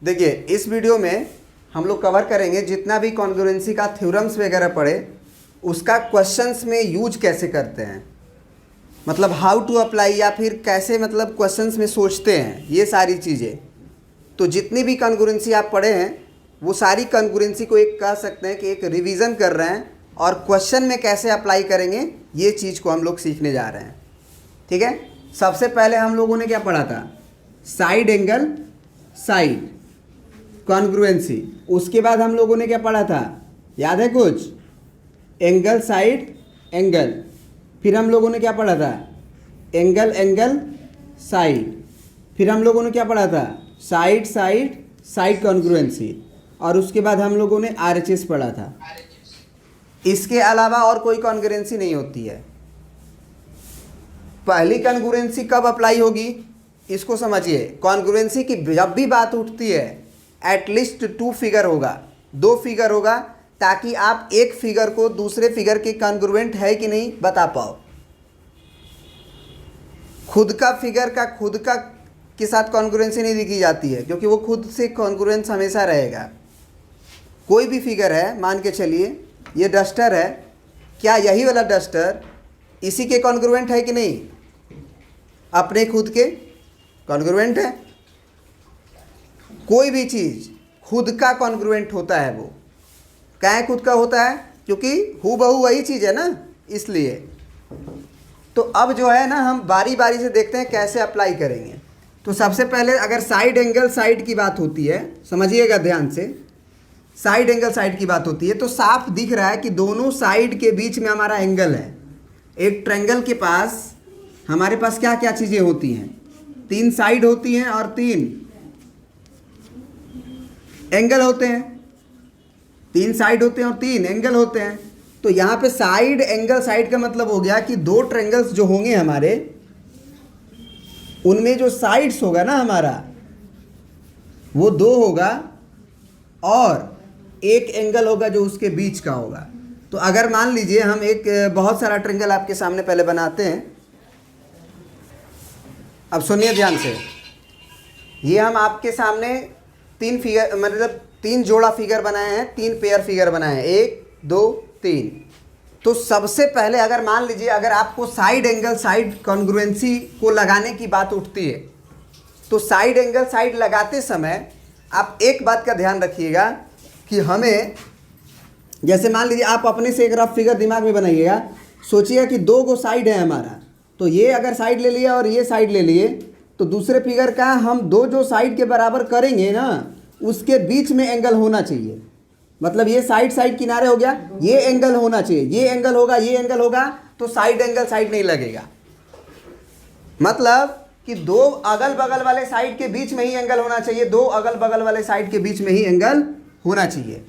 देखिए, इस वीडियो में हम लोग कवर करेंगे जितना भी कॉन्ग्रुएंसी का थ्योरम्स वगैरह पढ़े उसका क्वेश्चंस में यूज कैसे करते हैं, मतलब हाउ टू अप्लाई, या फिर कैसे मतलब क्वेश्चंस में सोचते हैं, ये सारी चीज़ें। तो जितनी भी कॉन्ग्रुएंसी आप पढ़े हैं वो सारी कॉन्ग्रुएंसी को एक कह सकते हैं कि एक रिवीजन कर रहे हैं, और क्वेश्चन में कैसे अप्लाई करेंगे ये चीज़ को हम लोग सीखने जा रहे हैं। ठीक है, सबसे पहले हम लोगों ने क्या पढ़ा था? Side angle side congruency. उसके बाद हम लोगों ने क्या पढ़ा था, याद है कुछ? Angle side angle. फिर हम लोगों ने क्या पढ़ा था? Angle angle side. फिर हम लोगों ने क्या पढ़ा था? Side side side congruency. और उसके बाद हम लोगों ने आरएचएस पढ़ा था। इसके अलावा और कोई कॉन्ग्रुएंसी नहीं होती है। पहली कॉन्ग्रुएंसी कब अप्लाई होगी इसको समझिए। कॉन्ग्रुएंसी की जब भी बात उठती है एटलीस्ट 2 फिगर होगा, 2 फिगर होगा, ताकि आप एक फिगर को दूसरे फिगर के कॉन्ग्रुएंट है कि नहीं बता पाओ। खुद का फिगर का खुद का के साथ कॉन्ग्रुएंसी नहीं दिखी जाती है, क्योंकि वो खुद से कॉन्ग्रुएंस हमेशा रहेगा। कोई भी फिगर है, मान के चलिए ये डस्टर है, क्या यही वाला डस्टर इसी के कॉन्ग्रुएंट है कि नहीं? अपने खुद के कॉन्ग्रुएंट है। कोई भी चीज़ खुद का कॉन्ग्रुएंट होता है। वो क्या खुद का होता है? क्योंकि हूबहू वही चीज़ है ना, इसलिए। तो अब जो है ना, हम बारी बारी से देखते हैं कैसे अप्लाई करेंगे। तो सबसे पहले अगर साइड एंगल साइड की बात होती है, समझिएगा ध्यान से, साइड एंगल साइड की बात होती है तो साफ दिख रहा है कि दोनों साइड के बीच में हमारा एंगल है। एक ट्रायंगल के पास हमारे पास क्या क्या चीज़ें होती हैं? 3 साइड होती हैं और 3 एंगल होते हैं। 3 साइड होते हैं और 3 एंगल होते हैं। तो यहाँ पे साइड एंगल साइड का मतलब हो गया कि 2 ट्रायंगल्स जो होंगे हमारे, उनमें जो साइड्स होगा ना हमारा, वो 2 होगा और एक एंगल होगा जो उसके बीच का होगा। तो अगर मान लीजिए हम एक बहुत सारा ट्रायंगल आपके सामने पहले बनाते हैं। अब सुनिए ध्यान से, ये हम आपके सामने 3 फिगर, मतलब 3 जोड़ा फिगर बनाए हैं, 3 पेयर फिगर बनाए हैं, 1 2 3। तो सबसे पहले अगर मान लीजिए अगर आपको साइड एंगल साइड कॉन्ग्रुएंसी को लगाने की बात उठती है, तो साइड एंगल साइड लगाते समय आप एक बात का ध्यान रखिएगा कि हमें, जैसे मान लीजिए आप अपने से एक रफ फिगर दिमाग में बनाइएगा। सोचिएगा कि 2 गो साइड है हमारा, तो ये अगर साइड ले लिया और ये साइड ले लिए, तो दूसरे फिगर का हम 2 जो साइड के बराबर करेंगे ना, उसके बीच में एंगल होना चाहिए। मतलब ये साइड साइड किनारे हो गया, ये एंगल होना चाहिए, ये एंगल होगा, ये एंगल होगा, तो साइड एंगल साइड नहीं लगेगा। मतलब कि 2 अगल बगल वाले साइड के बीच में ही एंगल होना चाहिए, 2 अगल बगल वाले साइड के बीच में ही एंगल होना चाहिए।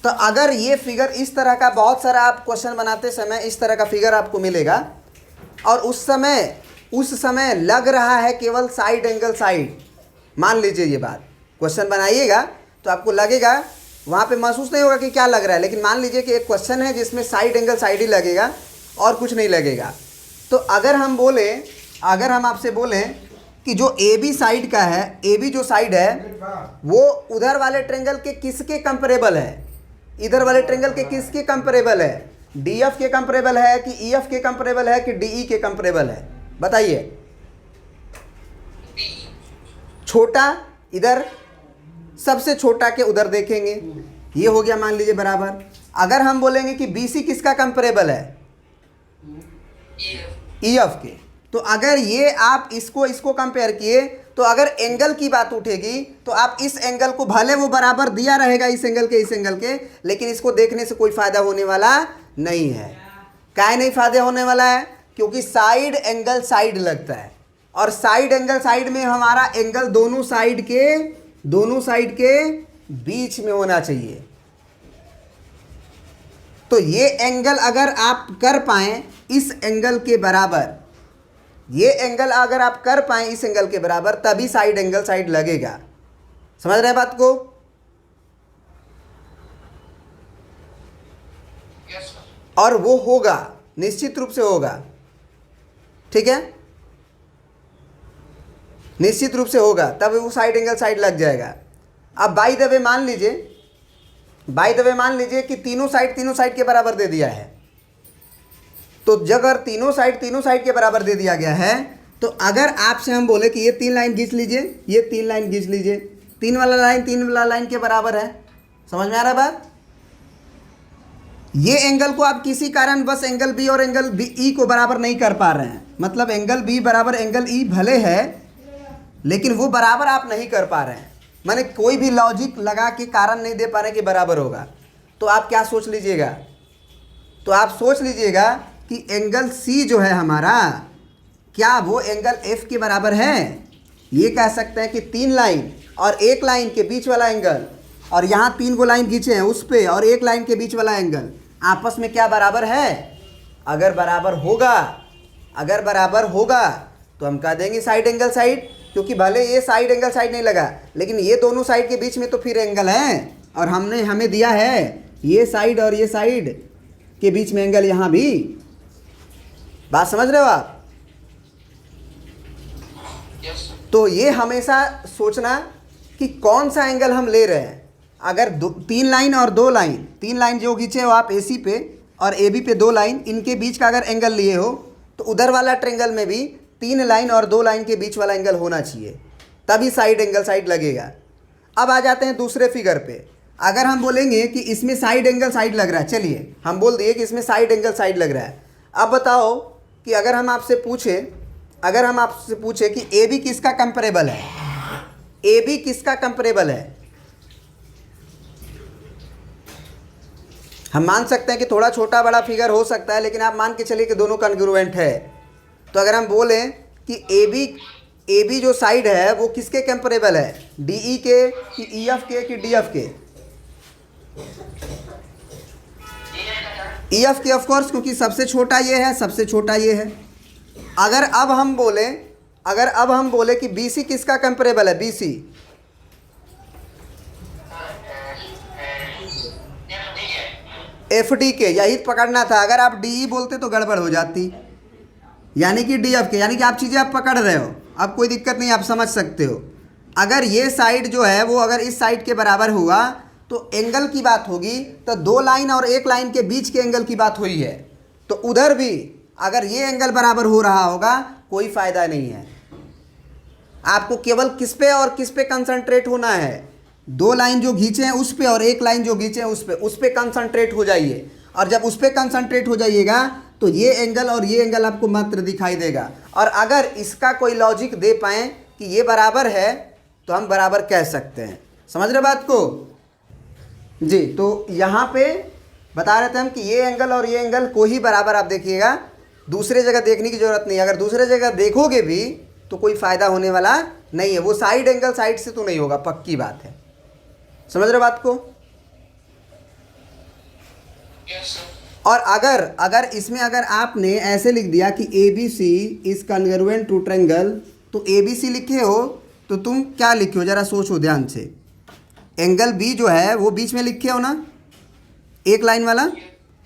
तो अगर ये फिगर इस तरह का, बहुत सारा आप क्वेश्चन बनाते समय इस तरह का फिगर आपको मिलेगा, और उस समय लग रहा है केवल साइड एंगल साइड, मान लीजिए ये बात, क्वेश्चन बनाइएगा तो आपको लगेगा, वहाँ पे महसूस नहीं होगा कि क्या लग रहा है, लेकिन मान लीजिए कि एक क्वेश्चन है जिसमें साइड एंगल साइड ही लगेगा और कुछ नहीं लगेगा। तो अगर हम आपसे बोलें कि जो ए बी साइड का है, ए बी जो साइड है वो उधर वाले ट्रायंगल के किसके कंपेरेबल है? इधर वाले ट्रायंगल के किसके कंपेरेबल है? डी एफ के कंपेरेबल है कि ई एफ के कंपेरेबल है कि डी ई के कंपेरेबल है? बताइए। छोटा इधर, सबसे छोटा के उधर देखेंगे, ये हो गया मान लीजिए बराबर। अगर हम बोलेंगे कि बी सी किसका कंपेरेबल है? ई एफ के। तो अगर ये आप इसको कंपेयर किए, तो अगर एंगल की बात उठेगी तो आप इस एंगल को, भले वो बराबर दिया रहेगा इस एंगल के, लेकिन इसको देखने से कोई फायदा होने वाला नहीं है। क्या नहीं फायदा होने वाला है? क्योंकि साइड एंगल साइड लगता है, और साइड एंगल साइड में हमारा एंगल दोनों साइड के बीच में होना चाहिए। तो ये एंगल अगर आप कर पाएं इस एंगल के बराबर, ये एंगल अगर आप कर पाएं इस एंगल के बराबर, तभी साइड एंगल साइड लगेगा। समझ रहे हैं बात को? और वो होगा, निश्चित रूप से होगा। ठीक है, निश्चित रूप से होगा, तब वो साइड एंगल साइड लग जाएगा। अब बाय द वे मान लीजिए कि तीनों साइड के बराबर दे दिया है। तो जब अगर तीनों साइड के बराबर दे दिया गया है, तो अगर आपसे हम बोले कि ये 3 लाइन खींच लीजिए, ये 3 लाइन खींच लीजिए, 3 वाला लाइन के बराबर है। समझ में आ रहा बात? ये एंगल को आप किसी कारण बस एंगल बी और एंगल बी ई को बराबर नहीं कर पा रहे हैं। मतलब एंगल बी बराबर एंगल ई भले है, लेकिन वो बराबर आप नहीं कर पा रहे हैं। माने कोई भी लॉजिक लगा के कारण नहीं दे पा रहे कि बराबर होगा। तो आप क्या सोच लीजिएगा? तो आप सोच लीजिएगा कि एंगल सी जो है हमारा, क्या वो एंगल एफ के बराबर है? ये कह सकते हैं कि 3 लाइन और 1 लाइन के बीच वाला एंगल, और यहाँ 3 को लाइन खींचे हैं उस पे, और 1 लाइन के बीच वाला एंगल आपस में क्या बराबर है? अगर बराबर होगा तो हम कह देंगे साइड एंगल साइड, क्योंकि भले ये साइड एंगल साइड नहीं लगा, लेकिन ये दोनों साइड के बीच में तो फिर एंगल है, और हमें दिया है ये साइड और ये साइड के बीच में एंगल यहाँ भी। बात समझ रहे हो आप? तो ये हमेशा सोचना कि कौन सा एंगल हम ले रहे हैं। अगर 3 लाइन और 2 लाइन, 3 लाइन जो खींचे हो आप AC पे और AB पे 2 लाइन, इनके बीच का अगर एंगल लिए हो, तो उधर वाला ट्रायंगल में भी 3 लाइन और 2 लाइन के बीच वाला एंगल होना चाहिए, तभी साइड एंगल साइड लगेगा। अब आ जाते हैं दूसरे फिगर पे। अगर हम बोलेंगे कि इसमें साइड एंगल साइड लग रहा है, चलिए हम बोल दिए कि इसमें साइड एंगल साइड लग रहा है। अब बताओ कि अगर हम आपसे पूछे कि AB किसका कंपेरेबल है, AB किसका कंपेरेबल है? हम मान सकते हैं कि थोड़ा छोटा बड़ा फिगर हो सकता है, लेकिन आप मान के चलिए कि दोनों कॉन्ग्रुएंट है। तो अगर हम बोलें कि AB जो साइड है वो किसके कंपेरेबल है, DE के कि EF के कि DF के? EF के ऑफ कोर्स, क्योंकि सबसे छोटा ये है, सबसे छोटा ये है। अगर अब हम बोले कि BC किसका कंपेरेबल है, BC FD के, यही पकड़ना था। अगर आप DE बोलते तो गड़बड़ हो जाती, यानी कि DF के, यानी कि आप चीज़ें आप पकड़ रहे हो, अब कोई दिक्कत नहीं, आप समझ सकते हो। अगर ये साइड जो है वो अगर इस साइड के बराबर हुआ तो एंगल की बात होगी, तो 2 लाइन और 1 लाइन के बीच के एंगल की बात हुई है। तो उधर भी अगर ये एंगल बराबर हो रहा होगा, कोई फ़ायदा नहीं है। आपको केवल किस पे और किस पे कंसंट्रेट होना है? 2 लाइन जो खींचे हैं उस पे और 1 लाइन जो खींचे हैं उस पे कंसंट्रेट हो जाइए। और जब उस पे कंसंट्रेट हो जाइएगा तो ये एंगल और ये एंगल आपको मात्र दिखाई देगा। और अगर इसका कोई लॉजिक दे पाएँ कि ये बराबर है, तो हम बराबर कह सकते हैं। समझ रहे बात को जी? तो यहाँ पे बता रहे थे हम कि ये एंगल और ये एंगल को ही बराबर आप देखिएगा, दूसरे जगह देखने की ज़रूरत नहीं है। अगर दूसरे जगह देखोगे भी तो कोई फ़ायदा होने वाला नहीं है, वो साइड एंगल साइड से तो नहीं होगा, पक्की बात है। समझ रहे बात को? और अगर इसमें अगर आपने ऐसे लिख दिया कि ABC is congruent to triangle, तो ABC लिखे हो तो तुम क्या लिखे हो, ज़रा सोचो ध्यान से। एंगल B जो है वो बीच में लिखे हो ना, 1 लाइन वाला।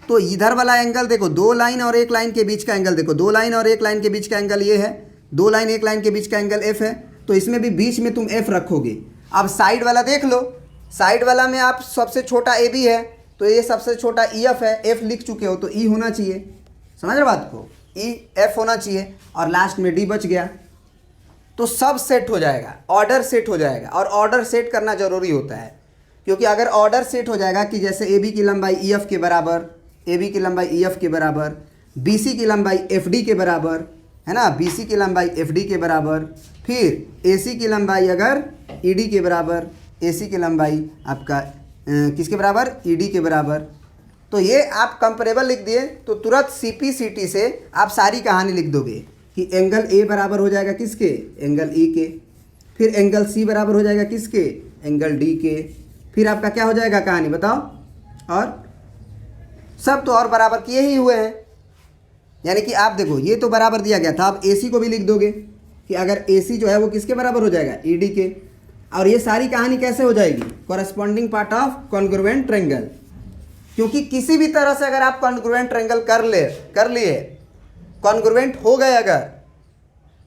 तो इधर वाला एंगल देखो, 2 लाइन और 1 लाइन के बीच का एंगल देखो, 2 लाइन और 1 लाइन के बीच का एंगल ये है, 2 लाइन 1 लाइन के बीच का एंगल F है। तो इसमें भी बीच में तुम F रखोगे। अब साइड वाला देख लो, साइड वाला में आप सबसे छोटा AB है, तो ये सबसे छोटा EF है, F लिख चुके हो तो E होना चाहिए। समझ रहे बात को? EF होना चाहिए, और लास्ट में D बच गया। तो सब सेट हो जाएगा, ऑर्डर सेट हो जाएगा। और ऑर्डर सेट करना ज़रूरी होता है, क्योंकि अगर ऑर्डर सेट हो जाएगा कि जैसे AB की लंबाई EF के बराबर, AB की लंबाई EF के बराबर, BC की लंबाई FD के बराबर है ना, BC की लंबाई FD के बराबर, फिर AC की लंबाई अगर ED के बराबर, AC की लंबाई आपका किसके बराबर, ED के बराबर। तो ये आप कंपेरेबल लिख दिए तो तुरंत CP/CT से आप सारी कहानी लिख दोगे कि एंगल A बराबर हो जाएगा किसके, एंगल E के। फिर एंगल C बराबर हो जाएगा किसके, एंगल D के। फिर आपका क्या हो जाएगा कहानी बताओ? और सब तो और बराबर किए ही हुए हैं। यानी कि आप देखो, ये तो बराबर दिया गया था, आप AC को भी लिख दोगे कि अगर AC जो है वो किसके बराबर हो जाएगा, ED के। और ये सारी कहानी कैसे हो जाएगी, corresponding part of congruent triangle. क्योंकि किसी भी तरह से अगर आप कॉन्ग्रुएंट ट्रायंगल कर लिए, कॉन्ग्रुएंट हो गए अगर,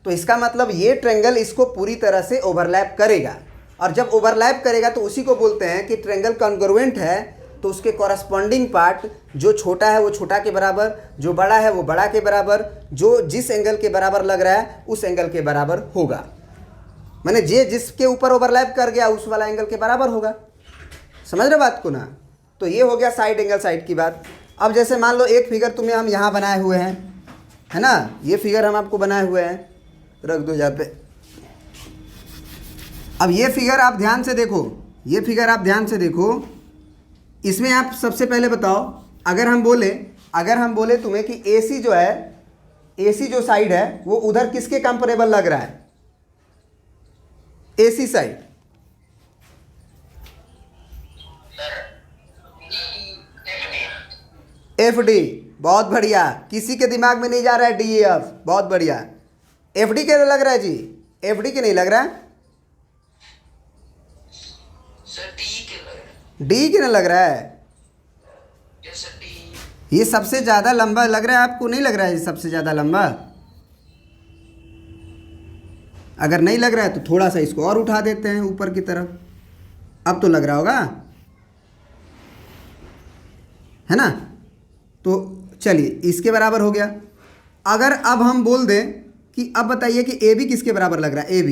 तो इसका मतलब ये ट्रायंगल इसको पूरी तरह से ओवरलैप करेगा। और जब ओवरलैप करेगा तो उसी को बोलते हैं कि ट्रायंगल कॉन्ग्रुएंट है, तो उसके कॉरस्पॉन्डिंग पार्ट जो छोटा है वो छोटा के बराबर, जो बड़ा है वो बड़ा के बराबर, जो जिस एंगल के बराबर लग रहा है उस एंगल के बराबर होगा। माने जे जिसके ऊपर ओवरलैप कर गया उस वाला एंगल के बराबर होगा। समझ रहे बात को ना? तो ये हो गया साइड एंगल साइड की बात। अब जैसे मान लो एक फिगर तुम्हें हम यहाँ बनाए हुए हैं, है ना, ये फिगर हम आपको बनाए हुए हैं, रख दो यहाँ पे। अब ये फिगर आप ध्यान से देखो, ये फिगर आप ध्यान से देखो। इसमें आप सबसे पहले बताओ, अगर हम बोले तुम्हें कि AC जो है, AC जो साइड है वो उधर किसके कंपेरेबल लग रहा है? AC side FD। बहुत बढ़िया, किसी के दिमाग में नहीं जा रहा है DEF, बहुत बढ़िया। FD के लग रहा है जी? FD के नहीं लग रहा है? D के नहीं लग रहा है? ये सबसे ज़्यादा लंबा लग रहा है आपको? नहीं लग रहा है ये सबसे ज़्यादा लंबा? अगर नहीं लग रहा है तो थोड़ा सा इसको और उठा देते हैं ऊपर की तरफ। अब तो लग रहा होगा, है ना? तो चलिए इसके बराबर हो गया। अगर अब हम बोल दें कि अब बताइए कि AB किसके बराबर लग रहा है? AB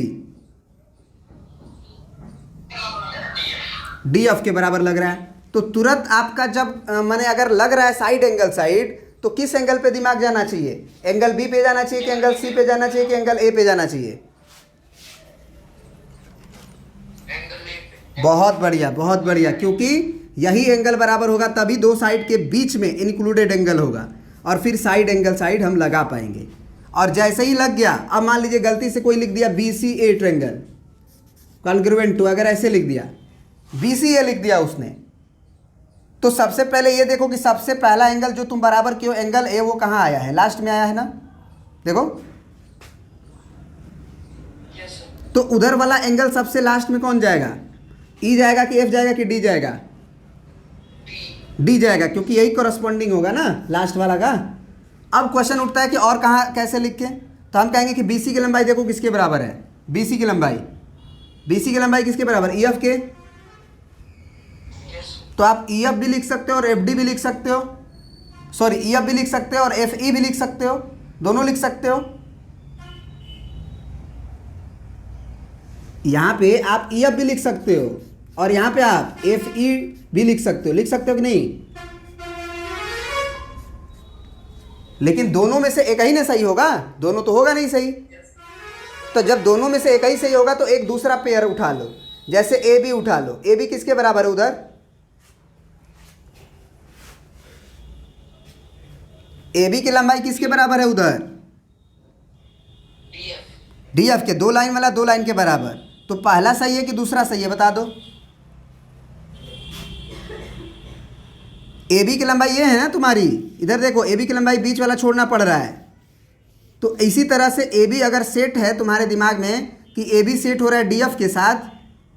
DF के बराबर लग रहा है। तो तुरंत आपका जब माने अगर लग रहा है साइड एंगल साइड, तो किस एंगल पे दिमाग जाना चाहिए? एंगल B पे जाना चाहिए कि एंगल C पे जाना चाहिए कि एंगल A पे जाना चाहिए? बहुत बढ़िया, बहुत बढ़िया, क्योंकि यही एंगल बराबर होगा तभी दो साइड के बीच में इंक्लूडेड एंगल होगा और फिर साइड एंगल साइड हम लगा पाएंगे। और जैसे ही लग गया, अब मान लीजिए गलती से कोई लिख दिया BCA ट्रायंगल कॉन्ग्रुएंट टू, अगर ऐसे लिख दिया BCA लिख दिया उसने, तो सबसे पहले ये देखो कि सबसे पहला एंगल जो तुम बराबर किए हो एंगल A, वो कहाँ आया है? लास्ट में आया है ना? देखो तो उधर वाला एंगल सबसे लास्ट में कौन जाएगा? E जाएगा कि F जाएगा कि D जाएगा? D जाएगा, क्योंकि यही कॉरस्पॉन्डिंग होगा ना लास्ट वाला का। अब क्वेश्चन उठता है कि और कहाँ कैसे लिखें? तो हम कहेंगे कि BC की लंबाई देखो किसके बराबर है? BC की लंबाई किसके बराबर? EF के। तो आप EF भी लिख सकते हो और FD भी लिख सकते हो, सॉरी EF भी लिख सकते हो और FE भी लिख सकते हो, दोनों लिख सकते हो। यहाँ पे आप EF भी लिख सकते हो और यहाँ पे आप FE भी लिख सकते हो कि नहीं? लेकिन दोनों में से एक ही ना सही होगा, दोनों तो होगा नहीं सही। तो जब दोनों में से एक ही सही होगा तो एक दूसरा पेयर उठा लो, जैसे AB उठा लो। AB किसके बराबर है उधर? AB की लंबाई किसके बराबर है उधर? DF के। दो लाइन वाला दो लाइन के बराबर। तो पहला सही है कि दूसरा सही है, बता दो। AB की लंबाई ये है ना तुम्हारी, इधर देखो AB की लंबाई बीच वाला छोड़ना पड़ रहा है। तो इसी तरह से AB अगर सेट है तुम्हारे दिमाग में कि AB सेट हो रहा है DF के साथ,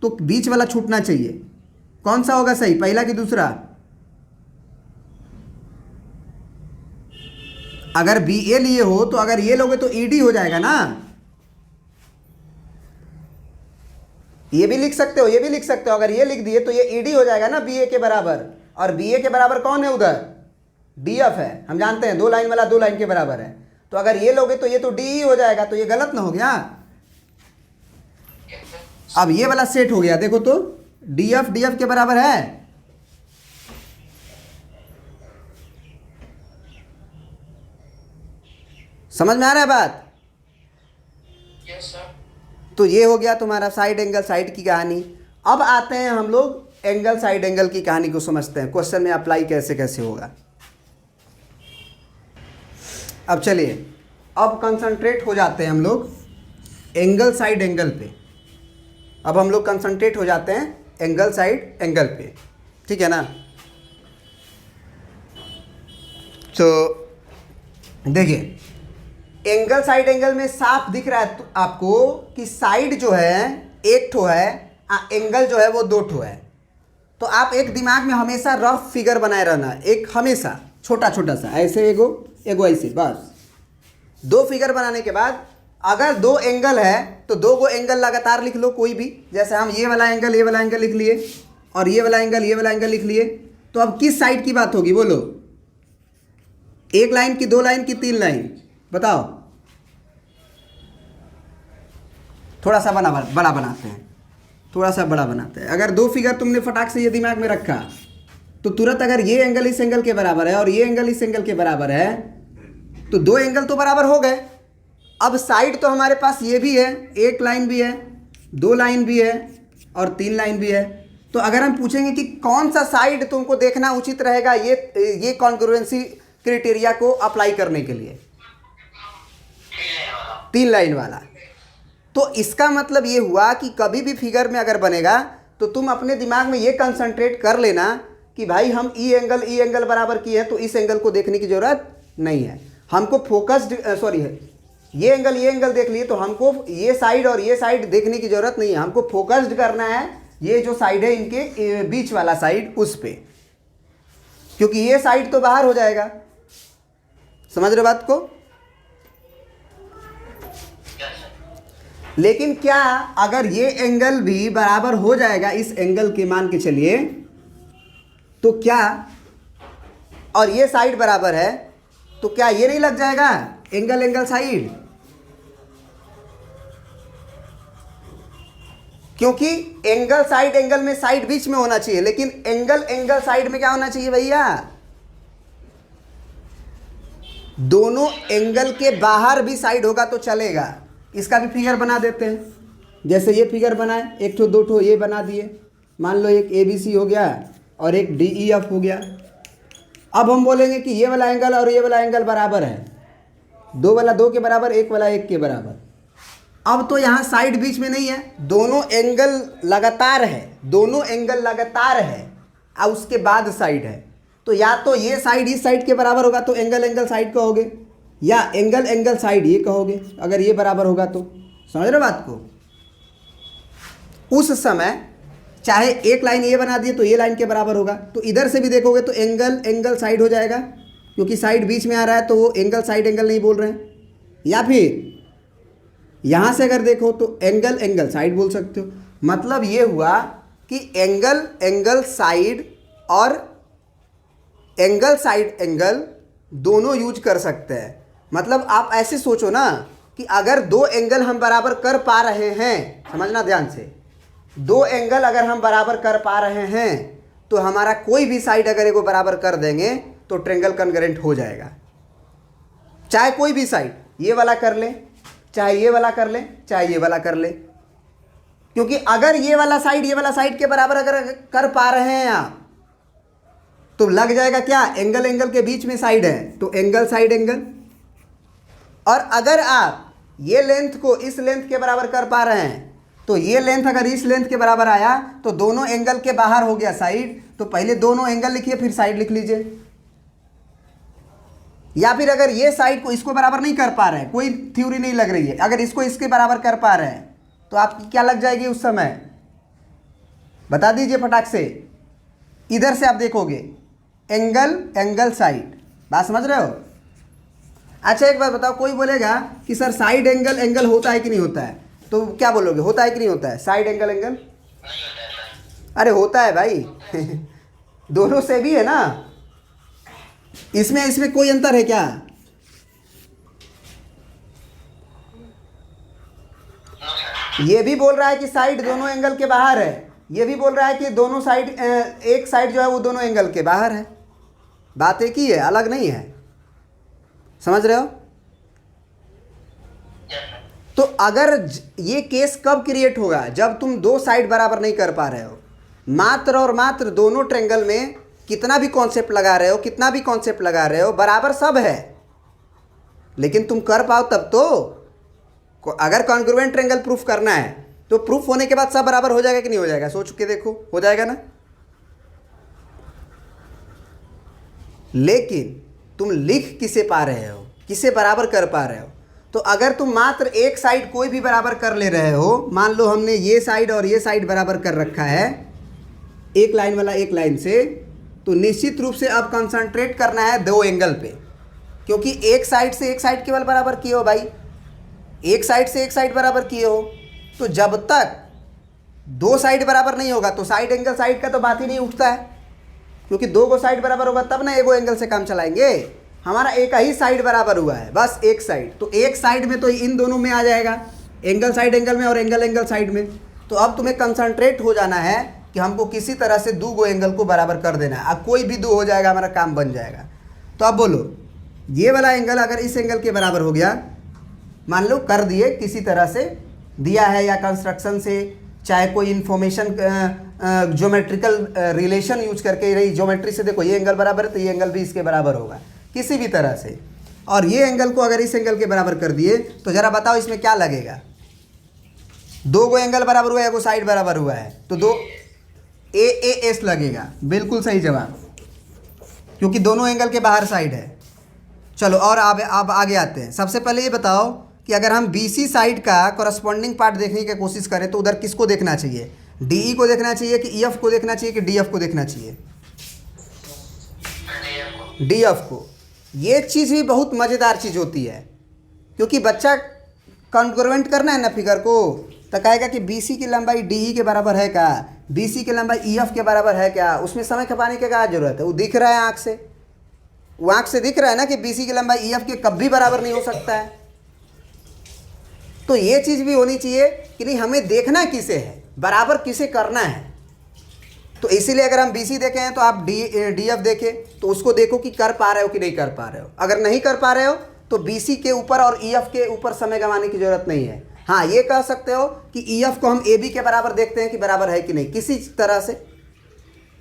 तो बीच वाला छूटना चाहिए। कौन सा होगा सही, पहला कि दूसरा? अगर BA लिए हो तो अगर ये लोगे तो ED हो जाएगा ना। ये भी लिख सकते हो, ये भी लिख सकते हो। अगर ये लिख दिए तो ये ED हो जाएगा ना BA के बराबर। और BA के बराबर कौन है उधर? DF है, हम जानते हैं, दो लाइन वाला दो लाइन के बराबर है। तो अगर ये लोगे तो ये तो DE हो जाएगा, तो ये गलत ना हो गया। अब ये वाला सेट हो गया, देखो तो DF के बराबर है। समझ में आ रहा है बात? Yes sir. तो ये हो गया तुम्हारा साइड एंगल साइड की कहानी। अब आते हैं हम लोग एंगल साइड एंगल की कहानी को समझते हैं, क्वेश्चन में अप्लाई कैसे कैसे होगा। अब चलिए, अब कंसंट्रेट हो जाते हैं हम लोग एंगल साइड एंगल पे। अब हम लोग कंसंट्रेट हो जाते हैं एंगल साइड एंगल पे, ठीक है ना? तो देखिए, एंगल साइड एंगल में साफ दिख रहा है आपको कि साइड जो है एक ठो है, एंगल जो है वो दो ठो है। तो आप एक दिमाग में हमेशा रफ फिगर बनाए रहना, एक हमेशा छोटा छोटा सा ऐसे, एगो ऐसे, बस। दो फिगर बनाने के बाद अगर दो एंगल है तो दो को एंगल लगातार लिख लो कोई भी, जैसे हम ये वाला एंगल लिख लिए और ये वाला एंगल लिख लिए। तो अब किस साइड की बात होगी बोलो, एक लाइन की, दो लाइन की, तीन लाइन, बताओ। थोड़ा सा बड़ा बनाते हैं, थोड़ा सा बड़ा बनाते हैं। अगर दो फिगर तुमने फटाक से ये दिमाग में रखा तो तुरंत अगर ये एंगल इस एंगल के बराबर है और ये एंगल इस एंगल के बराबर है तो दो एंगल तो बराबर हो गए। अब साइड तो हमारे पास ये भी है, एक लाइन भी है, दो लाइन भी है और तीन लाइन भी है। तो अगर हम पूछेंगे कि कौन सा साइड तुमको देखना उचित रहेगा ये कॉन्ग्रुएंसी क्राइटेरिया को अप्लाई करने के लिए, तीन लाइन वाला। तो इसका मतलब ये हुआ कि कभी भी फिगर में अगर बनेगा तो तुम अपने दिमाग में ये कंसंट्रेट कर लेना कि भाई हम ई एंगल बराबर की है तो इस एंगल को देखने की ज़रूरत नहीं है हमको। फोकस्ड है ये एंगल देख लिए तो हमको ये साइड और ये साइड देखने की ज़रूरत नहीं है, हमको फोकस्ड करना है ये जो साइड है इनके बीच वाला साइड, उस पे, क्योंकि ये साइड तो बाहर हो जाएगा। समझ रहे बात को? लेकिन क्या अगर ये एंगल भी बराबर हो जाएगा इस एंगल के, मान के चलिए, तो क्या, और ये साइड बराबर है तो क्या ये नहीं लग जाएगा एंगल साइड? क्योंकि एंगल साइड एंगल में साइड बीच में होना चाहिए, लेकिन एंगल साइड में क्या होना चाहिए भैया? दोनों एंगल के बाहर भी साइड होगा तो चलेगा। इसका भी फिगर बना देते हैं, जैसे ये फिगर बनाए, एक ठो दो ठो ये बना दिए, मान लो एक ABC हो गया और एक DEF हो गया। अब हम बोलेंगे कि ये वाला एंगल और ये वाला एंगल बराबर है, दो वाला दो के बराबर, एक वाला एक के बराबर। अब तो यहाँ साइड बीच में नहीं है, दोनों एंगल लगातार है, दोनों एंगल लगातार है और उसके बाद साइड है। तो या तो ये साइड इस साइड के बराबर होगा तो एंगल साइड कहोगे, या एंगल साइड ये कहोगे अगर ये बराबर होगा तो। समझ रहे बात को? उस समय चाहे एक लाइन ये बना दिए तो ये लाइन के बराबर होगा, तो इधर से भी देखोगे तो एंगल साइड हो जाएगा, क्योंकि साइड बीच में आ रहा है तो वो एंगल साइड एंगल नहीं बोल रहे हैं। या फिर यहाँ से अगर देखो तो एंगल साइड बोल सकते हो। मतलब ये हुआ कि एंगल साइड और एंगल साइड एंगल दोनों यूज कर सकते हैं। मतलब आप ऐसे सोचो ना कि अगर दो एंगल हम बराबर कर पा रहे हैं, समझना ध्यान से, दो एंगल अगर हम बराबर कर पा रहे हैं तो हमारा कोई भी साइड अगर एक बराबर कर देंगे तो ट्रायंगल कॉन्ग्रुएंट हो जाएगा। चाहे कोई भी साइड, ये वाला कर ले, चाहे ये वाला कर ले, चाहे ये वाला कर ले, क्योंकि अगर ये वाला साइड के बराबर अगर कर पा रहे हैं आप तो लग जाएगा क्या, एंगल के बीच में साइड है तो एंगल साइड एंगल। और अगर आप ये लेंथ को इस लेंथ के बराबर कर पा रहे हैं तो ये लेंथ अगर इस लेंथ के बराबर आया तो दोनों एंगल के बाहर हो गया साइड, तो पहले दोनों एंगल लिखिए फिर साइड लिख लीजिए। या फिर अगर ये साइड को इसको बराबर नहीं कर पा रहे हैं, कोई थ्योरी नहीं लग रही है, अगर इसको इसके बराबर कर पा रहे हैं तो आपकी क्या लग जाएगी उस समय, बता दीजिए फटाक से। इधर से आप देखोगे एंगल साइड, बात समझ रहे हो? अच्छा एक बात बताओ, कोई बोलेगा कि सर साइड एंगल होता है कि नहीं होता है, तो क्या बोलोगे, होता है कि नहीं होता है साइड एंगल? नहीं होता है सर। अरे होता है भाई दोनों से भी है ना, इसमें कोई अंतर है क्या? ये भी बोल रहा है कि साइड दोनों एंगल के बाहर है, ये भी बोल रहा है कि दोनों साइड, एक साइड जो है वो दोनों एंगल के बाहर है। बात एक ही है, अलग नहीं है। समझ रहे हो? तो अगर ये केस कब क्रिएट होगा, जब तुम दो साइड बराबर नहीं कर पा रहे हो, मात्र और मात्र दोनों ट्रायंगल में कितना भी कॉन्सेप्ट लगा रहे हो, कितना भी कॉन्सेप्ट लगा रहे हो, बराबर सब है, लेकिन तुम कर पाओ तब तो। अगर कॉन्ग्रुएंट ट्रायंगल प्रूफ करना है तो प्रूफ होने के बाद सब बराबर हो जाएगा कि नहीं हो जाएगा? सोच के देखो, हो जाएगा ना। लेकिन तुम लिख किसे पा रहे हो, किसे बराबर कर पा रहे हो? तो अगर तुम मात्र एक साइड कोई भी बराबर कर ले रहे हो, मान लो हमने ये साइड और ये साइड बराबर कर रखा है एक लाइन वाला एक लाइन से, तो निश्चित रूप से अब कंसंट्रेट करना है दो एंगल पे, क्योंकि एक साइड से एक साइड केवल बराबर किए हो भाई, एक साइड से एक साइड बराबर किए हो, तो जब तक दो साइड बराबर नहीं होगा तो साइड एंगल साइड का तो बात ही नहीं उठता है, क्योंकि दो को साइड बराबर होगा तब ना एगो एंगल से काम चलाएंगे। हमारा एक ही साइड बराबर हुआ है, बस एक साइड, तो एक साइड में तो इन दोनों में आ जाएगा, एंगल साइड एंगल में और एंगल एंगल साइड में। तो अब तुम्हें कंसंट्रेट हो जाना है कि हमको किसी तरह से दो गो एंगल को बराबर कर देना है। अब कोई भी दो हो जाएगा, हमारा काम बन जाएगा। तो अब बोलो, ये वाला एंगल अगर इस एंगल के बराबर हो गया, मान लो कर दिए, किसी तरह से दिया है या कंस्ट्रक्शन से, चाहे कोई इन्फॉर्मेशन ज्योमेट्रिकल रिलेशन यूज करके, रही ज्योमेट्री से देखो ये एंगल बराबर है तो ये एंगल भी इसके बराबर होगा, किसी भी तरह से। और ये एंगल को अगर इस एंगल के बराबर कर दिए तो ज़रा बताओ इसमें क्या लगेगा। दो गो एंगल बराबर हुआ है, एगो साइड बराबर हुआ है, तो दो ए ए एस लगेगा। बिल्कुल सही जवाब, क्योंकि दोनों एंगल के बाहर साइड है। चलो और अब आगे आते हैं। सबसे पहले ये बताओ कि अगर हम BC साइड का करस्पॉन्डिंग पार्ट देखने की कोशिश करें तो उधर किसको देखना चाहिए, DE को देखना चाहिए कि EF को देखना चाहिए कि DF को देखना चाहिए? DF को। ये चीज़ भी बहुत मज़ेदार चीज़ होती है, क्योंकि बच्चा कॉन्ग्रुएंट करना है ना फिगर को, तो कहेगा कि BC की लंबाई DE के बराबर है क्या, BC की लंबाई EF के बराबर है क्या। उसमें समय खपाने की क्या जरूरत है, वो दिख रहा है आँख से, वो आँख से दिख रहा है ना कि BC की लंबाई EF के कभी बराबर नहीं हो सकता है। तो ये चीज़ भी होनी चाहिए कि नहीं, हमें देखना किसे है, बराबर किसे करना है। तो इसीलिए अगर हम BC देखे हैं तो आप DF देखें, तो उसको देखो कि कर पा रहे हो कि नहीं कर पा रहे हो। अगर नहीं कर पा रहे हो तो BC के ऊपर और EF के ऊपर समय गंवाने की ज़रूरत नहीं है। हाँ, ये कह सकते हो कि EF को हम AB के बराबर देखते हैं कि बराबर है कि नहीं, किसी तरह से।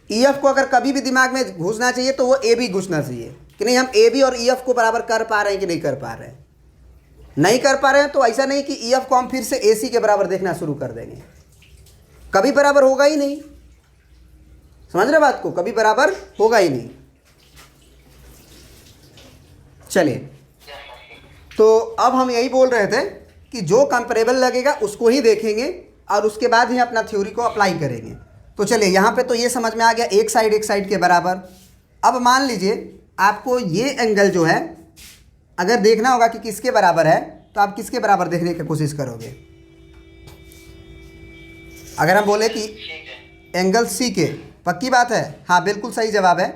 EF को अगर कभी भी दिमाग में घुसना चाहिए तो वो AB घुसना चाहिए कि नहीं, हम AB और EF को बराबर कर पा रहे हैं कि नहीं कर पा रहे हैं। नहीं कर पा रहे हैं तो ऐसा नहीं कि EF को हम फिर से AC के बराबर देखना शुरू कर देंगे, कभी बराबर होगा ही नहीं। समझ रहे बात को, कभी बराबर होगा ही नहीं। चलिए, तो अब हम यही बोल रहे थे कि जो कंपेरेबल लगेगा उसको ही देखेंगे और उसके बाद ही अपना थ्योरी को अप्लाई करेंगे। तो चलिए, यहाँ पे तो ये समझ में आ गया, एक साइड के बराबर। अब मान लीजिए आपको ये एंगल जो है अगर देखना होगा कि किसके बराबर है, तो आप किसके बराबर देखने की कोशिश करोगे? अगर हम बोले कि एंगल C के, पक्की बात है? हाँ, बिल्कुल सही जवाब है,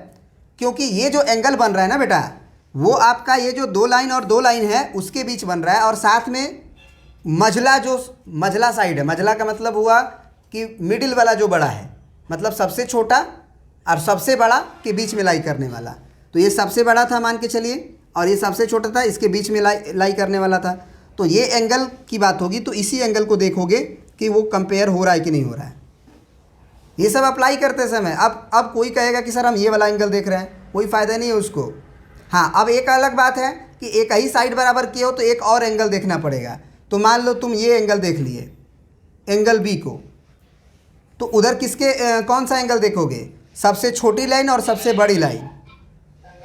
क्योंकि ये जो एंगल बन रहा है ना बेटा, वो आपका ये जो दो लाइन और दो लाइन है उसके बीच बन रहा है, और साथ में मझला, जो मझला साइड है, मझला का मतलब हुआ कि मिडिल वाला जो बड़ा है, मतलब सबसे छोटा और सबसे बड़ा के बीच में लाई करने वाला। तो ये सबसे बड़ा था मान के चलिए, और ये सबसे छोटा था, इसके बीच में लाई करने वाला था। तो ये एंगल की बात होगी, तो इसी एंगल को देखोगे कि वो कंपेयर हो रहा है कि नहीं हो रहा है। ये सब अप्लाई करते समय अब कोई कहेगा कि सर हम ये वाला एंगल देख रहे हैं, कोई फ़ायदा नहीं है उसको। हाँ, अब एक अलग बात है कि एक ही साइड बराबर किए हो तो एक और एंगल देखना पड़ेगा। तो मान लो तुम ये एंगल देख लिए, एंगल B को, तो उधर किसके कौन सा एंगल देखोगे? सबसे छोटी लाइन और सबसे बड़ी लाइन।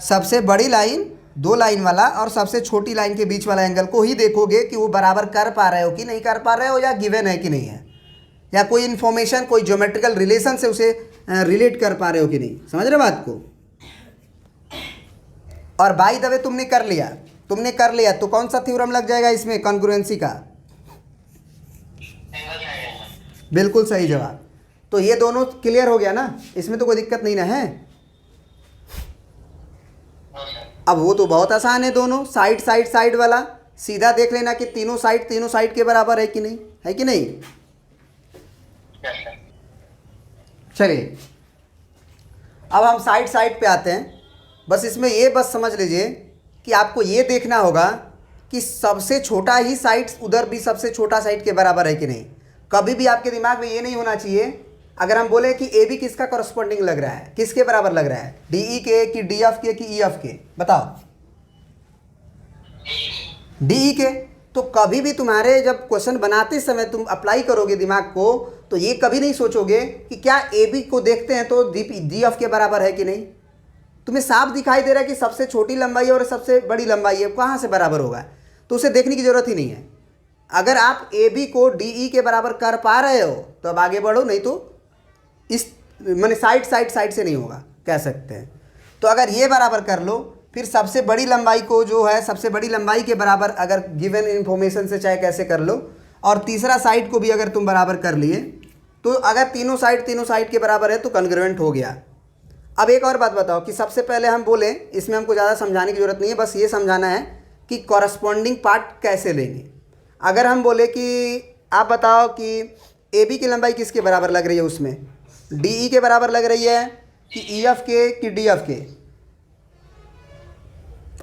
सबसे बड़ी लाइन, दो लाइन वाला, और सबसे छोटी लाइन के बीच वाला एंगल को ही देखोगे कि वो बराबर कर पा रहे हो कि नहीं कर पा रहे हो, या गिवन है कि नहीं है, या कोई इन्फॉर्मेशन, कोई ज्योमेट्रिकल रिलेशन से उसे रिलेट कर पा रहे हो कि नहीं। समझ रहे बात को? और बाय द वे तुमने कर लिया तो कौन सा थ्योरम लग जाएगा इसमें कॉन्ग्रुएंसी का? बिल्कुल सही जवाब। तो ये दोनों क्लियर हो गया ना, इसमें तो कोई दिक्कत नहीं ना है। अब वो तो बहुत आसान है, दोनों साइड वाला सीधा देख लेना कि तीनों साइड के बराबर है कि नहीं, है कि नहीं। चलिए, अब हम साइड पे आते हैं। बस इसमें ये बस समझ लीजिए कि आपको ये देखना होगा कि सबसे छोटा ही साइड उधर भी सबसे छोटा साइड के बराबर है कि नहीं। कभी भी आपके दिमाग में ये नहीं होना चाहिए, अगर हम बोले कि AB किसका करस्पॉन्डिंग लग रहा है, किसके बराबर लग रहा है, DE के कि DF के कि EF के, बताओ? DE के। तो कभी भी तुम्हारे जब क्वेश्चन बनाते समय तुम अप्लाई करोगे दिमाग को, तो ये कभी नहीं सोचोगे कि क्या AB को देखते हैं तो DF के बराबर है कि नहीं। तुम्हें साफ दिखाई दे रहा है कि सबसे छोटी लंबाई और सबसे बड़ी लंबाई है, कहाँ से बराबर होगा, तो उसे देखने की ज़रूरत ही नहीं है। अगर आप AB को DE के बराबर कर पा रहे हो तो अब आगे बढ़ो, नहीं तो इस माने साइड से नहीं होगा, कह सकते हैं। तो अगर ये बराबर कर लो फिर सबसे बड़ी लंबाई को जो है सबसे बड़ी लंबाई के बराबर अगर गिवन इन्फॉर्मेशन से चाहे कैसे कर लो, और तीसरा साइड को भी अगर तुम बराबर कर लिए तो अगर तीनों साइड के बराबर है तो कॉन्ग्रुएंट हो गया। अब एक और बात बताओ कि सबसे पहले हम बोलें, इसमें हमको ज़्यादा समझाने की ज़रूरत नहीं है, बस ये समझाना है कि कॉरस्पॉन्डिंग पार्ट कैसे लेंगे। अगर हम बोले कि आप बताओ कि ए बी की लंबाई किसके बराबर लग रही है, उसमें डी ई के बराबर लग रही है कि ई एफ के कि डी एफ के?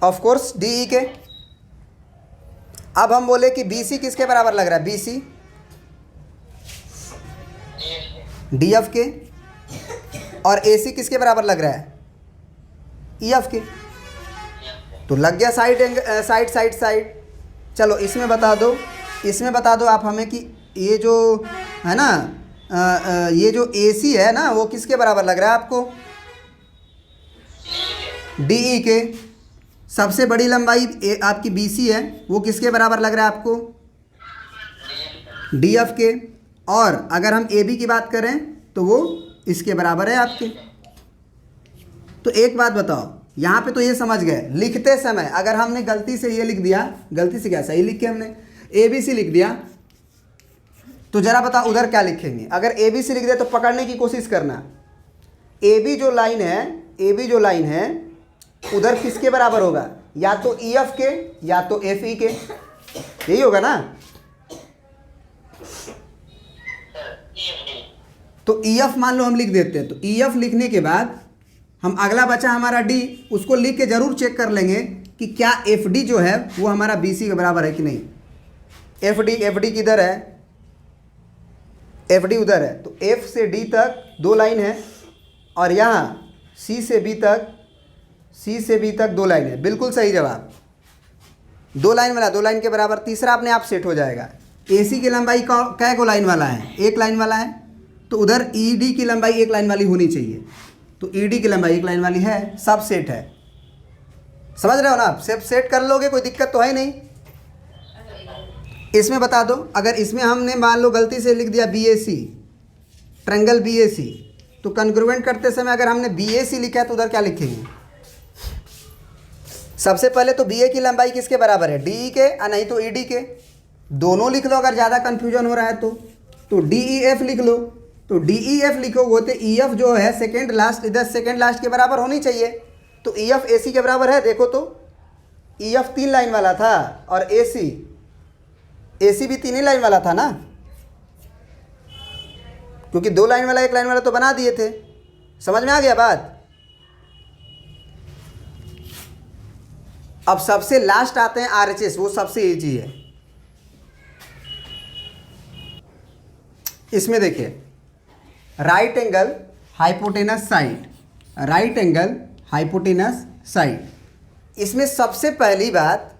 ऑफ कोर्स डी ई के। अब हम बोले कि बी सी किसके बराबर लग रहा है, बी सी डी एफ के, और ए सी किसके बराबर लग रहा है, ई एफ के। तो लग गया साइड। चलो इसमें बता दो आप हमें कि ये जो है ना ये जो ए सी है ना वो किसके बराबर लग रहा है आपको, डी ई के। सबसे बड़ी लंबाई आपकी बी सी है, वो किसके बराबर लग रहा है आपको, डी एफ के। और अगर हम ए बी की बात करें तो वो इसके बराबर है आपके। तो एक बात बताओ, यहाँ पे तो ये समझ गए, लिखते समय अगर हमने गलती से ये लिख दिया, गलती से क्या सही लिख के हमने ए बी सी लिख दिया, तो जरा बताओ उधर क्या लिखेंगे। अगर ए बी सी लिख दे तो पकड़ने की कोशिश करना, ए बी जो लाइन है उधर किसके बराबर होगा, या तो ई एफ के या तो एफ ई के, यही होगा ना। तो ई एफ मान लो हम लिख देते हैं, तो ई एफ लिखने के बाद हम अगला बचा हमारा डी, उसको लिख के जरूर चेक कर लेंगे कि क्या एफ डी जो है वो हमारा बी सी के बराबर है कि नहीं। एफ डी किधर है, एफ डी उधर है, तो एफ से डी तक 2 लाइन है, और यहाँ सी से बी तक 2 लाइन है। बिल्कुल सही जवाब, 2 लाइन वाला 2 लाइन के बराबर, तीसरा अपने आप सेट हो जाएगा। ए सी की लंबाई कै को लाइन वाला है, 1 लाइन वाला है, तो उधर ई डी की लंबाई 1 लाइन वाली होनी चाहिए, तो ई डी की लंबाई 1 लाइन वाली है, सब सेट है। समझ रहे हो ना आप, सब सेट कर लोगे, कोई दिक्कत तो है नहीं। इसमें बता दो, अगर इसमें हमने मान लो गलती से लिख दिया बी ए सी, ट्रायंगल बी ए सी, तो कॉन्ग्रुएंट करते समय अगर हमने बी ए सी लिखा है तो उधर क्या लिखेंगे। सबसे पहले तो बी ए की लंबाई किसके बराबर है, डी ई के, और नहीं तो ई डी के। दोनों लिख लो अगर ज़्यादा कन्फ्यूजन हो रहा है तो डी ई एफ लिख लो। तो डी ई एफ लिखोगे तो ई एफ जो है सेकेंड लास्ट, इधर सेकेंड लास्ट के बराबर होनी चाहिए, तो ई एफ ए सी के बराबर है। देखो तो ई एफ 3 लाइन वाला था, और ए सी भी 3 ही लाइन वाला था ना, क्योंकि 2 लाइन वाला 1 लाइन वाला तो बना दिए थे। समझ में आ गया बात। अब सबसे लास्ट आते हैं RHS, वो सबसे ईजी है। इसमें देखिए राइट एंगल हाइपोटेनस साइड, इसमें सबसे पहली बात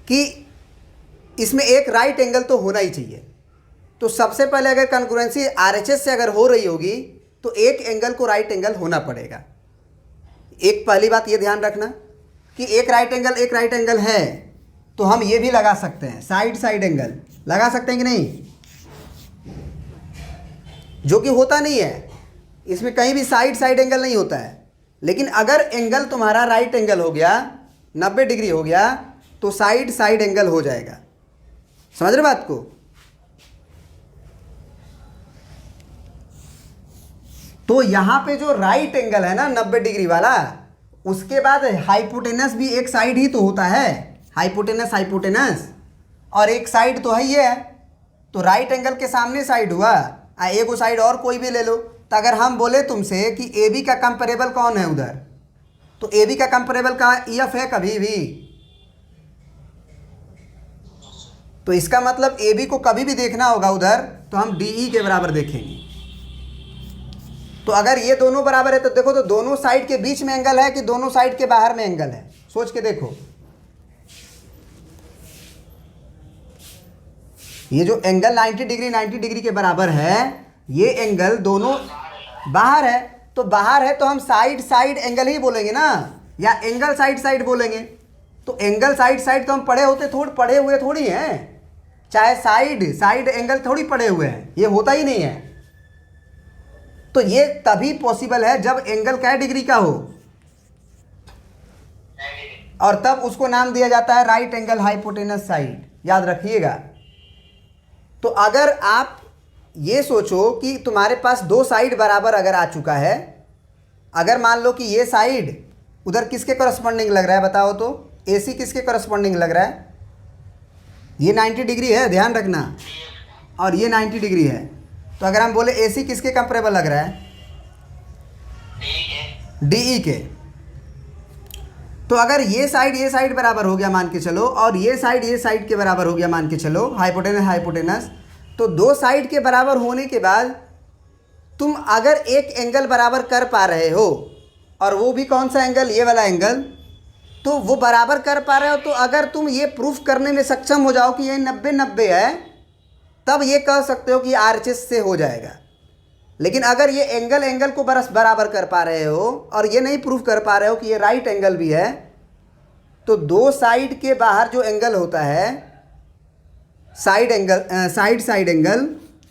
कि इसमें एक राइट एंगल तो होना ही चाहिए। तो सबसे पहले अगर कॉन्ग्रुएंसी RHS से अगर हो रही होगी तो एक एंगल को राइट एंगल होना पड़ेगा। एक पहली बात ये ध्यान रखना कि एक राइट एंगल है तो हम ये भी लगा सकते हैं, साइड एंगल लगा सकते हैं कि नहीं, जो कि होता नहीं है, इसमें कहीं भी साइड एंगल नहीं होता है। लेकिन अगर एंगल तुम्हारा राइट एंगल हो गया, 90 डिग्री हो गया, तो साइड एंगल हो जाएगा। समझ रहे बात को। तो यहां पे जो राइट एंगल है ना 90 डिग्री वाला, उसके बाद हाइपोटेनस भी एक साइड ही तो होता है, हाइपोटेनस, और एक साइड तो है ही है। तो राइट एंगल के सामने साइड हुआ, एगो साइड और कोई भी ले लो। तो अगर हम बोले तुमसे कि ए बी का कंपेरेबल कौन है उधर, तो ए बी का कंपेरेबल का ई एफ है कभी भी, तो इसका मतलब ए बी को कभी भी देखना होगा उधर तो हम डी ई के बराबर देखेंगे। तो अगर ये दोनों बराबर है तो देखो, तो दोनों साइड के बीच में एंगल है कि दोनों साइड के बाहर में एंगल है, सोच के देखो। ये जो एंगल 90 डिग्री के बराबर है, ये एंगल दोनों बाहर है। तो बाहर है तो हम साइड एंगल ही बोलेंगे ना, या एंगल साइड बोलेंगे। तो एंगल साइड तो हम पढ़े हुए थोड़ी हैं, चाहे साइड एंगल थोड़ी पढ़े हुए हैं, ये होता ही नहीं है। तो ये तभी पॉसिबल है जब एंगल क्या डिग्री का हो, और तब उसको नाम दिया जाता है राइट एंगल हाइपोटेनस साइड, याद रखिएगा। तो अगर आप ये सोचो कि तुम्हारे पास दो साइड बराबर अगर आ चुका है, अगर मान लो कि ये साइड उधर किसके करस्पॉन्डिंग लग रहा है बताओ तो, AC किसके करस्पॉन्डिंग लग रहा है? ये 90 डिग्री है, ध्यान रखना, और ये 90 डिग्री है। तो अगर हम बोले AC किसके कंपेरेबल लग रहा है? ठीक है। DE के। तो अगर ये साइड बराबर हो गया मान के चलो, और ये साइड के बराबर हो गया मान के चलो, हाइपोटेनस, तो दो साइड के बराबर होने के बाद तुम अगर एक एंगल बराबर कर पा रहे हो, और वो भी कौन सा एंगल? ये वाला एंगल, तो वो बराबर कर पा रहे हो, तो अगर तुम ये प्रूफ करने में सक्षम हो जाओ कि ये 90-90 है, तब ये कह सकते हो कि RHS से हो जाएगा। लेकिन अगर ये एंगल को बराबर कर पा रहे हो और ये नहीं प्रूफ कर पा रहे हो कि ये राइट एंगल भी है, तो दो साइड के बाहर जो एंगल होता है साइड एंगल,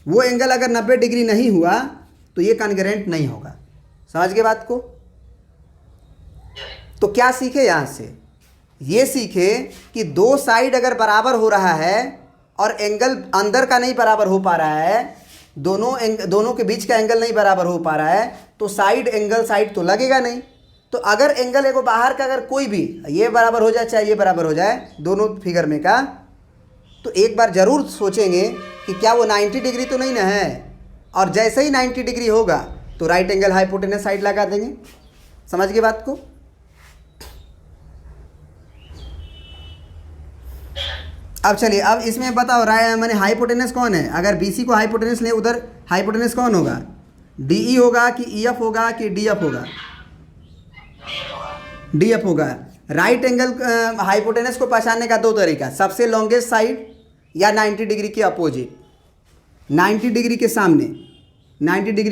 वो एंगल अगर 90 डिग्री नहीं हुआ तो ये कॉन्ग्रुएंट नहीं होगा। समझ गए बात को? तो क्या सीखे यहाँ से? ये सीखे कि दो साइड अगर बराबर हो रहा है और एंगल अंदर का नहीं बराबर हो पा रहा है, दोनों के बीच का एंगल नहीं बराबर हो पा रहा है, तो साइड तो लगेगा नहीं। तो अगर एंगल एगो बाहर का अगर कोई भी ये बराबर हो जाए चाहे ये बराबर हो जाए, दोनों फिगर में का, तो एक बार ज़रूर सोचेंगे कि क्या वो 90 डिग्री तो नहीं ना है, और जैसे ही 90 डिग्री होगा तो राइट एंगल हाइपोटेनस साइड लगा देंगे। समझ गए बात को? अब चलिए, अब इसमें बताओ मैंने हाइपोटेनस कौन है? अगर BC को हाइपोटेनस ले, उधर हाइपोटेनस कौन होगा? DE होगा कि EF होगा कि DF होगा? DF होगा। राइट एंगल हाइपोटेनस को पहचानने का दो तरीका, सबसे लॉन्गेस्ट साइड या 90 डिग्री के अपोजिट। 90 डिग्री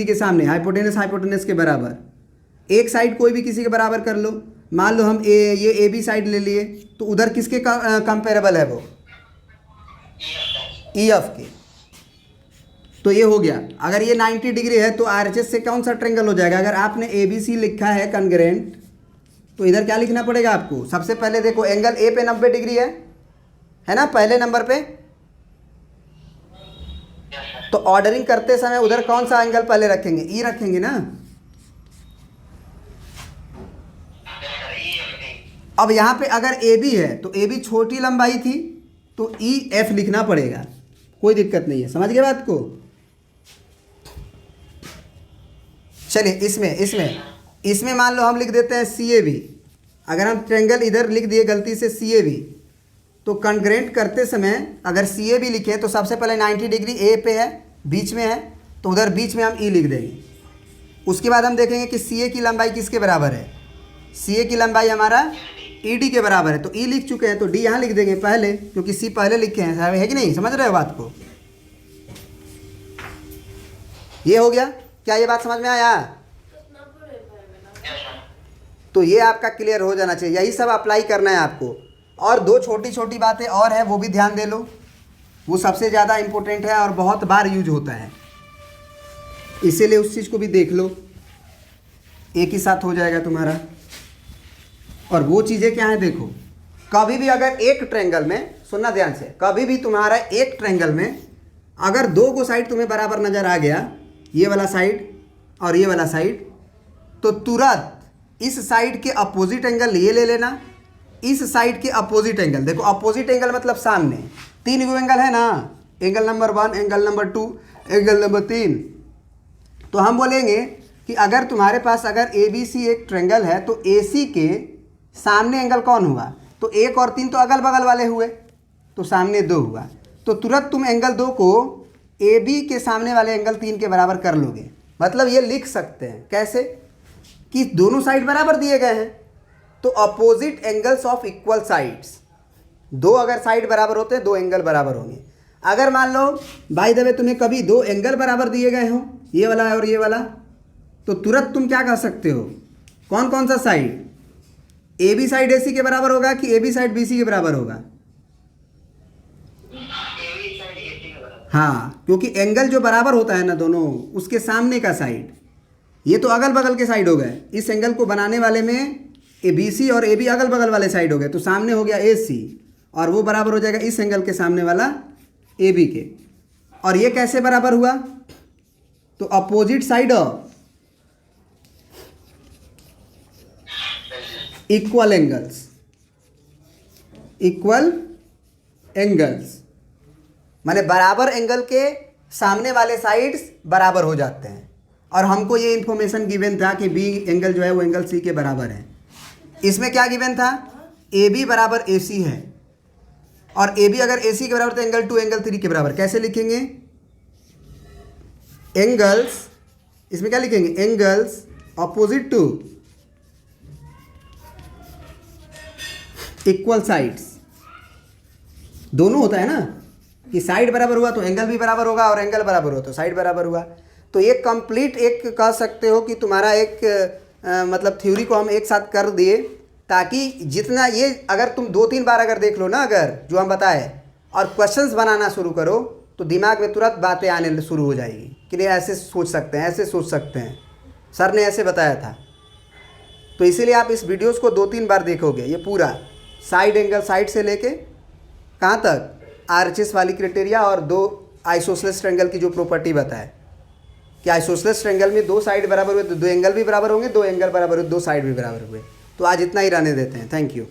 के सामने हाइपोटेनस के बराबर एक साइड कोई भी किसी के बराबर कर लो। मान लो हम ये AB साइड ले लिए, तो उधर किसके कंपेरेबल है? वो EF के। तो ये हो गया। अगर ये 90 डिग्री है तो RHS से कौन सा ट्रायंगल हो जाएगा? अगर आपने ABC लिखा है कॉन्ग्रुएंट, तो इधर क्या लिखना पड़ेगा आपको? सबसे पहले देखो, एंगल A पे 90 डिग्री है ना पहले नंबर पे, तो ऑर्डरिंग करते समय उधर कौन सा एंगल पहले रखेंगे? E रखेंगे ना। अब यहाँ पे अगर AB है तो AB छोटी लंबाई थी, तो EF लिखना पड़ेगा, कोई दिक्कत नहीं है। समझ गए बात को? चलिए, इसमें मान लो हम लिख देते हैं CAB। अगर हम ट्रायंगल इधर लिख दिए गलती से CAB, तो कॉन्ग्रुएंट करते समय अगर CAB लिखें तो सबसे पहले 90 डिग्री A पे है, बीच में है, तो उधर बीच में हम E लिख देंगे। उसके बाद हम देखेंगे कि CA की लंबाई किसके बराबर है? CA की लंबाई हमारा ED के बराबर है, तो E लिख चुके हैं तो D यहाँ लिख देंगे पहले, क्योंकि C पहले लिखे हैं, है कि नहीं? समझ रहे हो बात को? ये हो गया। क्या ये बात समझ में आया? तो ये आपका क्लियर हो जाना चाहिए, यही सब अप्लाई करना है आपको। और दो छोटी छोटी बातें और हैं, वो भी ध्यान दे लो, वो सबसे ज़्यादा इम्पोर्टेंट है और बहुत बार यूज होता है, इसीलिए उस चीज़ को भी देख लो, एक ही साथ हो जाएगा तुम्हारा। और वो चीज़ें क्या हैं देखो, कभी भी अगर एक ट्रायंगल में, सुनना ध्यान से, कभी भी तुम्हारा एक ट्रायंगल में अगर दो को साइड तुम्हें बराबर नज़र आ गया, ये वाला साइड और ये वाला साइड, तो तुरंत इस साइड के अपोजिट एंगल ये ले लेना, इस साइड के अपोजिट एंगल, देखो अपोजिट एंगल मतलब सामने, तीन व्यू एंगल है ना, angle number 1, angle number 2, angle number 3। तो हम बोलेंगे कि अगर तुम्हारे पास अगर ABC एक ट्रायंगल है, तो AC के सामने एंगल कौन हुआ? तो 1 और 3 तो अगल बगल वाले हुए, तो सामने 2 हुआ, तो तुरंत तुम एंगल 2 को AB के सामने वाले एंगल 3 के बराबर कर लोगे। मतलब ये लिख सकते हैं कैसे कि दोनों साइड बराबर दिए गए हैं, तो opposite angles of equal sides, दो अगर साइड बराबर होते हैं, दो एंगल बराबर होंगे। अगर मान लो बाय द वे तुम्हें कभी दो एंगल बराबर दिए गए हों, ये वाला और ये वाला, तो तुरंत तुम क्या कह सकते हो, कौन कौन सा साइड, AB साइड AC के बराबर होगा कि AB साइड BC के बराबर होगा? हाँ, क्योंकि एंगल जो बराबर होता है ना दोनों, उसके सामने का साइड, ये तो अगल बगल के साइड हो गए। इस एंगल को बनाने वाले में ए बी सी और ए बी अगल बगल वाले साइड हो गए, तो सामने हो गया ए सी और वो बराबर हो जाएगा इस एंगल के सामने वाला ए बी के। और ये कैसे बराबर हुआ? तो opposite side of equal angles, equal angles माने बराबर एंगल के सामने वाले साइड्स बराबर हो जाते हैं। और हमको ये इन्फॉर्मेशन गिवन था कि बी एंगल जो है वो एंगल सी के बराबर है। इसमें क्या गिवन था? ए बी बराबर ए सी है और ए बी अगर ए सी के बराबर तो एंगल 2 एंगल 3 के बराबर। कैसे लिखेंगे? एंगल्स, इसमें क्या लिखेंगे? Angles opposite to equal sides. दोनों होता है ना कि साइड बराबर हुआ तो एंगल भी बराबर होगा और एंगल बराबर हो तो साइड बराबर हुआ। तो ये कंप्लीट एक कह सकते हो कि तुम्हारा एक मतलब थ्योरी को हम एक साथ कर दिए, ताकि जितना ये अगर तुम 2-3 बार अगर देख लो ना, अगर जो हम बताए और क्वेश्चंस बनाना शुरू करो तो दिमाग में तुरंत बातें आने शुरू हो जाएगी कि नहीं ऐसे सोच सकते हैं, ऐसे सोच सकते हैं, सर ने ऐसे बताया था। तो इसीलिए आप इस वीडियोस को 2-3 बार देखोगे। ये पूरा साइड एंगल, साइड से लेके कहाँ तक, आरएचएस वाली क्राइटेरिया और 2 आइसोसेलेस ट्रायंगल की जो प्रॉपर्टी बताए कि आइसोसेलेस ट्रायंगल में 2 साइड बराबर हुए तो 2 एंगल भी बराबर होंगे, 2 एंगल बराबर हुए 2 साइड भी बराबर हुए। तो आज इतना ही रहने देते हैं। Thank you.